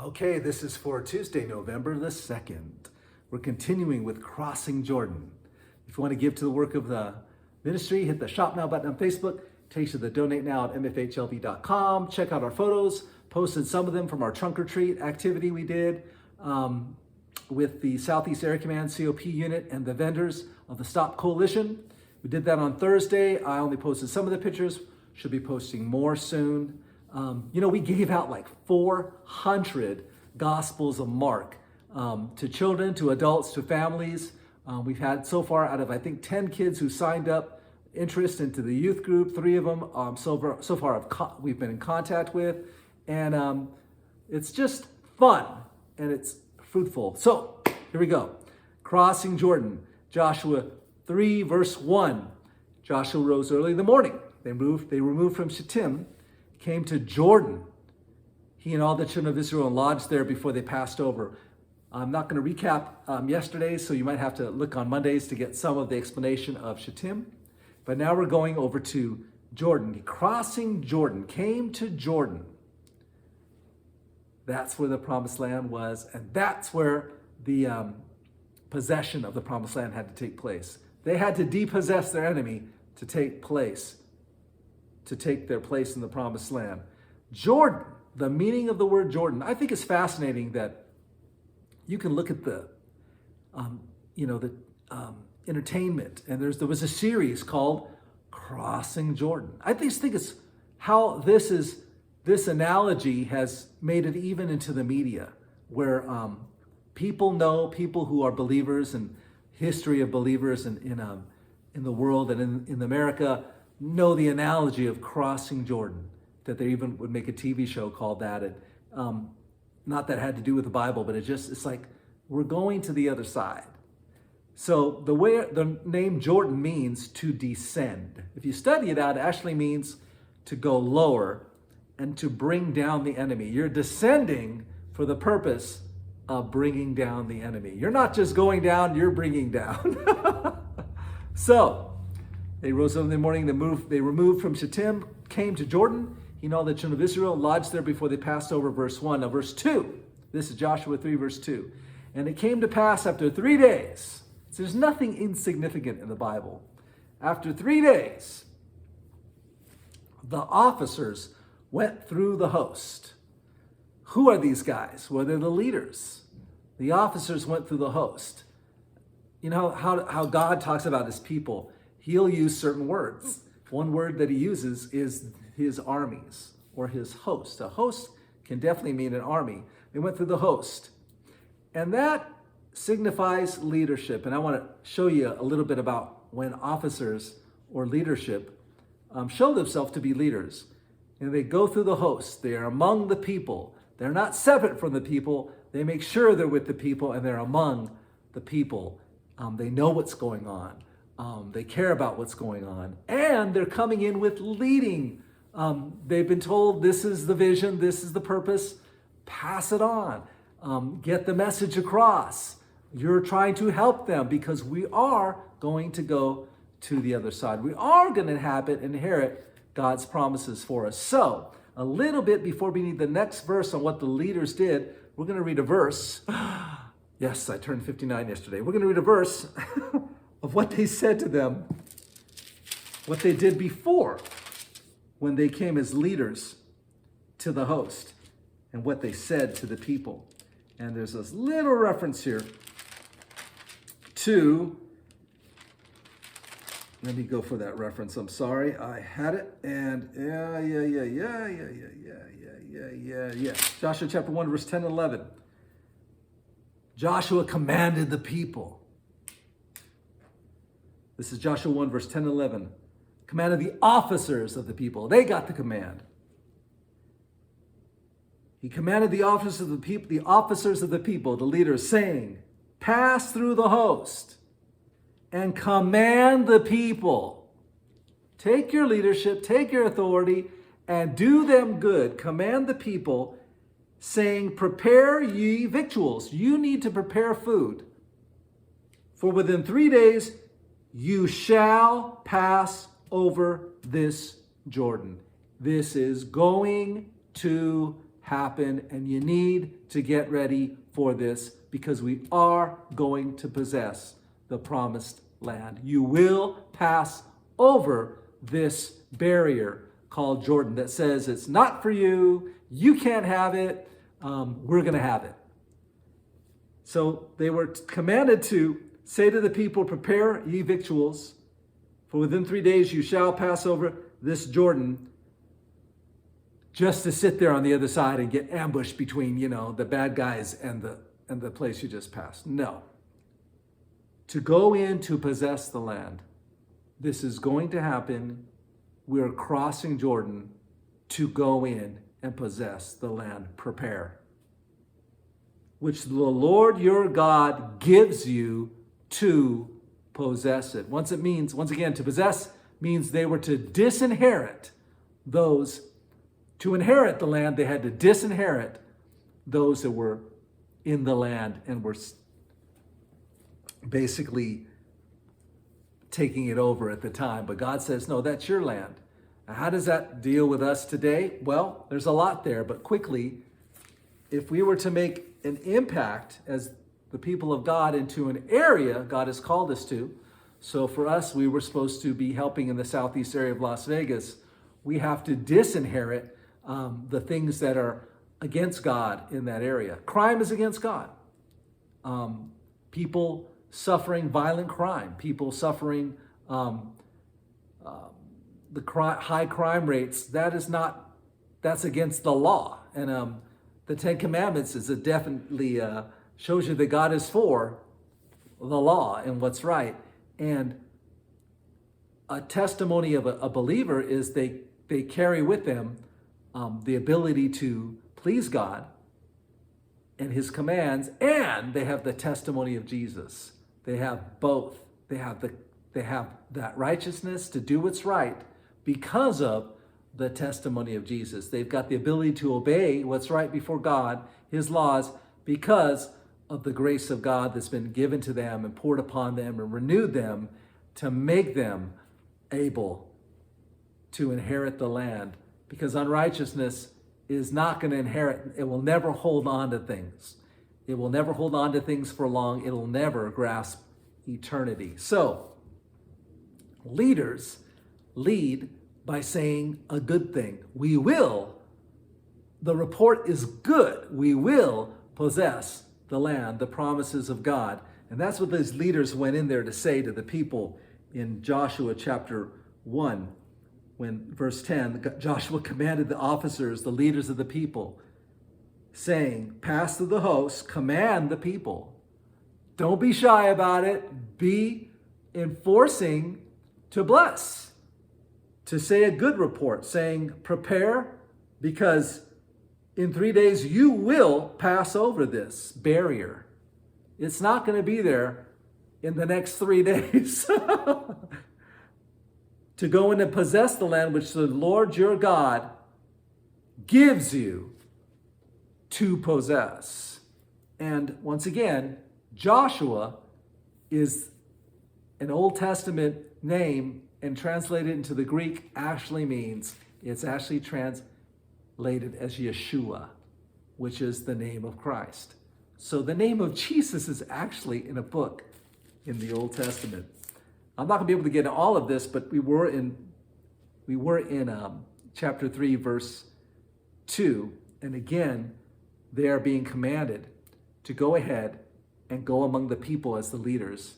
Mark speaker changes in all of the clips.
Speaker 1: Okay, this is for Tuesday, November the 2nd. We're continuing with Crossing Jordan. If you want to give to the work of the ministry, hit the Shop Now button on Facebook. Takes you to the Donate Now at mfhlb.com. Check out our photos. Posted some of them from our trunk or treat activity we did with the Southeast Area Command COP unit and the vendors of the Stop Coalition. We did that on Thursday. I only posted some of the pictures. Should be posting more soon. We gave out like 400 Gospels of Mark to children, to adults, to families. We've had so far out of, I think, 10 kids who signed up interest into the youth group. 3 of them so far we've been in contact with. And it's just fun and it's fruitful. So here we go. Crossing Jordan, Joshua 3 verse 1. Joshua rose early in the morning. They removed from Shittim, came to Jordan. He and all the children of Israel lodged there before they passed over. I'm not going to recap yesterday's, so you might have to look on Mondays to get some of the explanation of Shittim. But now we're going over to Jordan. Crossing Jordan, came to Jordan. That's where the promised land was, and that's where the possession of the promised land had to take place. They had to depossess their enemy to take their place in the promised land. Jordan, the meaning of the word Jordan, I think it's fascinating that you can look at the entertainment, and there was a series called Crossing Jordan. I just think it's how this analogy has made it even into the media, where people who are believers and history of believers in the world and in America know the analogy of crossing Jordan, that they even would make a TV show called that. Not that it had to do with the Bible, but it's like we're going to the other side. So the name Jordan means to descend. If you study it out, it actually means to go lower and to bring down the enemy. You're descending for the purpose of bringing down the enemy. You're not just going down, you're bringing down. So they rose up in the morning, they removed from Shittim, came to Jordan. He and all the children of Israel lodged there before they passed over, verse 1. Now verse 2, this is Joshua 3 verse 2. And it came to pass after 3 days, so there's nothing insignificant in the Bible. After 3 days, the officers went through the host. Who are these guys? Well, they're the leaders. The officers went through the host. You know how God talks about his people. He'll use certain words. One word that he uses is his armies or his host. A host can definitely mean an army. They went through the host. And that signifies leadership. And I want to show you a little bit about when officers or leadership show themselves to be leaders. And they go through the host. They are among the people. They're not separate from the people. They make sure they're with the people and they're among the people. They know what's going on. They care about what's going on. And they're coming in with leading. They've been told this is the vision, this is the purpose. Pass it on. Get the message across. You're trying to help them because we are going to go to the other side. We are going to inherit God's promises for us. So, a little bit before we need the next verse on what the leaders did, we're going to read a verse. Yes, I turned 59 yesterday. We're going to read a verse of what they said to them, what they did before when they came as leaders to the host, and what they said to the people. And there's this little reference here to, let me go for that reference. I'm sorry, I had it, and yeah. Joshua chapter 1, verse 10 and 11. Joshua commanded the people. This is Joshua 1, verse 10 and 11. Commanded the officers of the people. They got the command. He commanded the officers of the people, the leaders, saying, pass through the host and command the people. Take your leadership, take your authority, and do them good. Command the people, saying, prepare ye victuals. You need to prepare food. For within 3 days, you shall pass over this Jordan. This is going to happen, and you need to get ready for this because we are going to possess the promised land. You will pass over this barrier called Jordan that says it's not for you, you can't have it, we're going to have it. So they were commanded to say to the people, prepare ye victuals, for within 3 days you shall pass over this Jordan, just to sit there on the other side and get ambushed between, the bad guys and the place you just passed. No. To go in to possess the land. This is going to happen. We're crossing Jordan to go in and possess the land. Prepare. Which the Lord your God gives you to possess it. Once again, to possess means they were to disinherit those. To inherit the land, they had to disinherit those that were in the land and were basically taking it over at the time. But God says, no, that's your land. Now, how does that deal with us today? Well, there's a lot there, but quickly, if we were to make an impact as the people of God into an area God has called us to, so for us, we were supposed to be helping in the southeast area of Las Vegas, we have to disinherit the things that are against God in that area. Crime is against God. People suffering violent crime, people suffering high crime rates, that's against the law. And the Ten Commandments definitely shows you that God is for the law and what's right. And a testimony of a believer is they carry with them the ability to please God and his commands, and they have the testimony of Jesus. They have both. They have that righteousness to do what's right because of the testimony of Jesus. They've got the ability to obey what's right before God, his laws, because of the grace of God that's been given to them and poured upon them and renewed them to make them able to inherit the land. Because unrighteousness is not going to inherit. It will never hold on to things. It will never hold on to things for long. It will never grasp eternity. So, leaders lead by saying a good thing. The report is good. We will possess the land, the promises of God. And that's what these leaders went in there to say to the people in Joshua chapter 1. When verse 10, Joshua commanded the officers, the leaders of the people, saying, pass through the host, command the people. Don't be shy about it. Be enforcing to bless, to say a good report, saying, prepare, because in 3 days you will pass over this barrier. It's not going to be there in the next 3 days. To go in and possess the land which the Lord your God gives you to possess. And once again, Joshua is an Old Testament name, and translated into the Greek it's actually translated as Yeshua, which is the name of Christ. So the name of Jesus is actually in a book in the Old Testament. I'm not going to be able to get into all of this, but we were in chapter 3, verse 2. And again, they are being commanded to go ahead and go among the people as the leaders.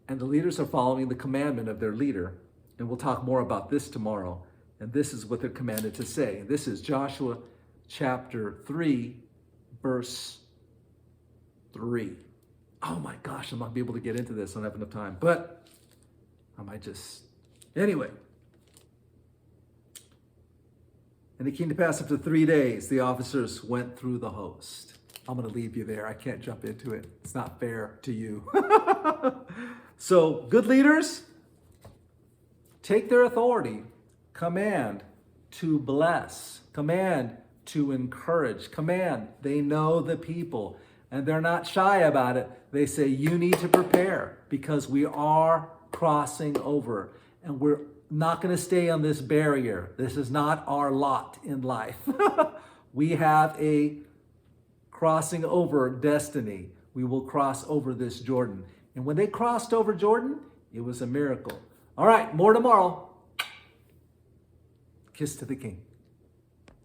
Speaker 1: And the leaders are following the commandment of their leader. And we'll talk more about this tomorrow. And this is what they're commanded to say. This is Joshua chapter 3, verse 3. Oh my gosh, I'm not going to be able to get into this. I don't have enough time. But I might just... Anyway. And it came to pass after 3 days, the officers went through the host. I'm going to leave you there. I can't jump into it. It's not fair to you. So, good leaders, take their authority, command to bless, command to encourage, command. They know the people, and they're not shy about it. They say, you need to prepare because we are crossing over, and we're not going to stay on this barrier. This is not our lot in life. We have a crossing over destiny. We will cross over this Jordan. And when they crossed over Jordan, it was a miracle. All right, more tomorrow. Kiss to the King.